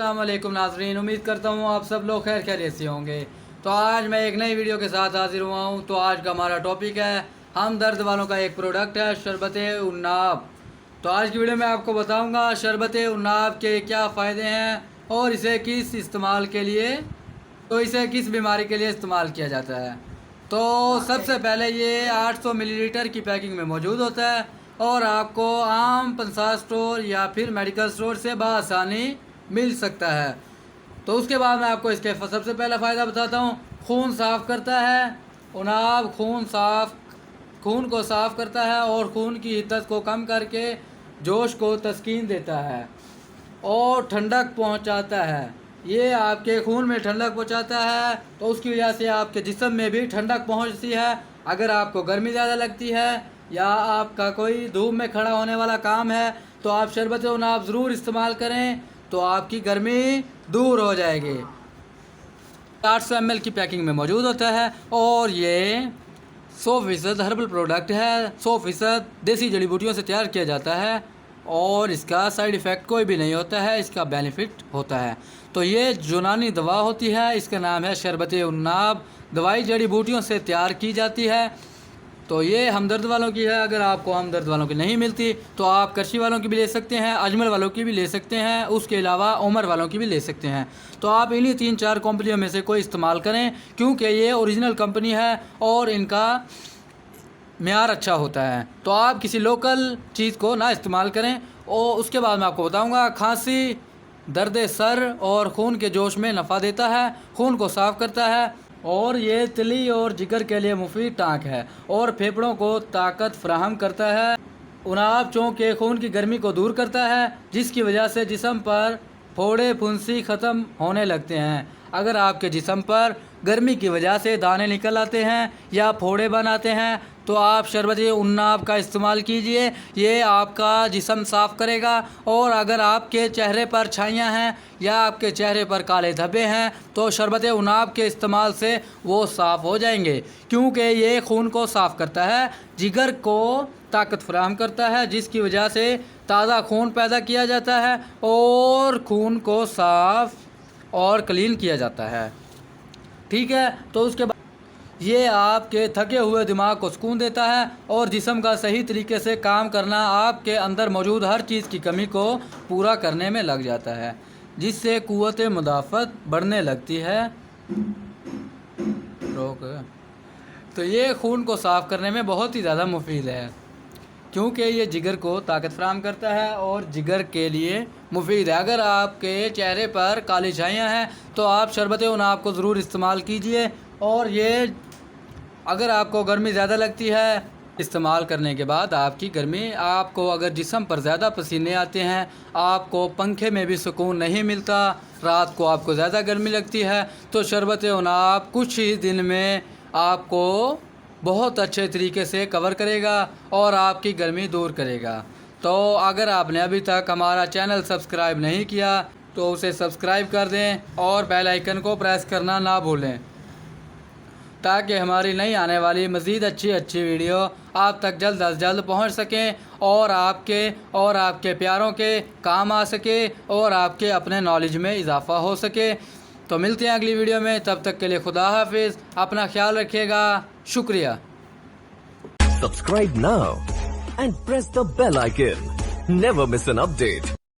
अस्सलाम वालेकुम नाज़रीन, उम्मीद करता हूँ आप सब लोग खैर खैरियत से होंगे। तो आज मैं एक नई वीडियो के साथ हाजिर हुआ हूँ। तो आज का हमारा टॉपिक है हम दर्द वालों का एक प्रोडक्ट है शरबत उन्नाब। तो आज की वीडियो में आपको बताऊँगा शरबत उन्नाब के क्या फ़ायदे हैं और इसे किस इस्तेमाल के लिए इसे किस बीमारी के लिए इस्तेमाल किया जाता है। तो सबसे पहले ये 800 मिलीलीटर की पैकिंग में मौजूद होता है और आपको आम पंसार स्टोर या फिर मेडिकल स्टोर से बआसानी मिल सकता है। तो उसके बाद मैं आपको इसके सबसे पहला फ़ायदा बताता हूँ। खून साफ़ करता है। उनाब खून को साफ़ करता है और खून की हिद्दत को कम करके जोश को तस्कीन देता है और ठंडक पहुँचाता है। ये आपके खून में ठंडक पहुँचाता है तो उसकी वजह से आपके जिस्म में भी ठंडक पहुँचती है। अगर आपको गर्मी ज़्यादा लगती है या आपका कोई धूप में खड़ा होने वाला काम है तो आप शरबत उनाब ज़रूर इस्तेमाल करें तो आपकी गर्मी दूर हो जाएगी। 800 ml की पैकिंग में मौजूद होता है और ये 100% हर्बल प्रोडक्ट है। 100% देसी जड़ी बूटियों से तैयार किया जाता है और इसका साइड इफ़ेक्ट कोई भी नहीं होता है, इसका बेनिफिट होता है। तो ये यूनानी दवा होती है, इसका नाम है शरबत उन्नाब। दवाई जड़ी बूटियों से तैयार की जाती है। तो ये हमदर्द वालों की है। अगर आपको हमदर्द वालों की नहीं मिलती तो आप करशी वालों की भी ले सकते हैं, अजमल वालों की भी ले सकते हैं, उसके अलावा उमर वालों की भी ले सकते हैं। तो आप इन्हीं 3-4 कंपनियों में से कोई इस्तेमाल करें क्योंकि ये ओरिजिनल कंपनी है और इनका मेयार अच्छा होता है। तो आप किसी लोकल चीज़ को ना इस्तेमाल करें। और उसके बाद मैं आपको बताऊँगा खांसी, दर्द सर और खून के जोश में नफ़ा देता है, खून को साफ़ करता है और ये तिली और जिगर के लिए मुफीद टाँक है और फेफड़ों को ताकत फराहम करता है। उनाब चौंक के खून की गर्मी को दूर करता है जिसकी वजह से जिस्म पर फोड़े फुंसी ख़त्म होने लगते हैं। अगर आपके जिस्म पर गर्मी की वजह से दाने निकल आते हैं या फोड़े बन आते हैं तो आप शरबत उन्नाब का इस्तेमाल कीजिए। ये आपका जिस्म साफ़ करेगा। और अगर आपके चेहरे पर छाइयाँ हैं या आपके चेहरे पर काले धब्बे हैं तो शरबत उन्नाब के इस्तेमाल से वो साफ़ हो जाएंगे क्योंकि ये खून को साफ़ करता है, जिगर को ताकत फराहम करता है जिसकी वजह से ताज़ा खून पैदा किया जाता है और खून को साफ़ और क्लीन किया जाता है। ठीक है। तो उसके बाद ये आपके थके हुए दिमाग को सुकून देता है और जिस्म का सही तरीके से काम करना आपके अंदर मौजूद हर चीज़ की कमी को पूरा करने में लग जाता है जिससे क़ुव्वत मुदाफ़त बढ़ने लगती है। तो ये खून को साफ़ करने में बहुत ही ज़्यादा मुफीद है क्योंकि ये जिगर को ताकत फराहम करता है और जिगर के लिए मुफीद है। अगर आपके चेहरे पर काली छाइयाँ हैं तो आप शरबत उन्नाब को ज़रूर इस्तेमाल कीजिए। और ये अगर आपको गर्मी ज़्यादा लगती है इस्तेमाल करने के बाद आपकी गर्मी, आपको अगर जिस्म पर ज़्यादा पसीने आते हैं, आपको पंखे में भी सुकून नहीं मिलता, रात को आपको ज़्यादा गर्मी लगती है तो शरबत उन्नाब कुछ ही दिन में आपको बहुत अच्छे तरीके से कवर करेगा और आपकी गर्मी दूर करेगा। तो अगर आपने अभी तक हमारा चैनल सब्सक्राइब नहीं किया तो उसे सब्सक्राइब कर दें और बेल आइकन को प्रेस करना ना भूलें ताकि हमारी नई आने वाली मज़ीद अच्छी वीडियो आप तक जल्द अज जल्द पहुंच सकें और आपके प्यारों के काम आ सके और आपके अपने नॉलेज में इजाफ़ा हो सके। तो मिलते हैं अगली वीडियो में, तब तक के लिए खुदा हाफिज़, अपना ख्याल रखिएगा, शुक्रिया। Subscribe now and press the bell icon. Never miss an update.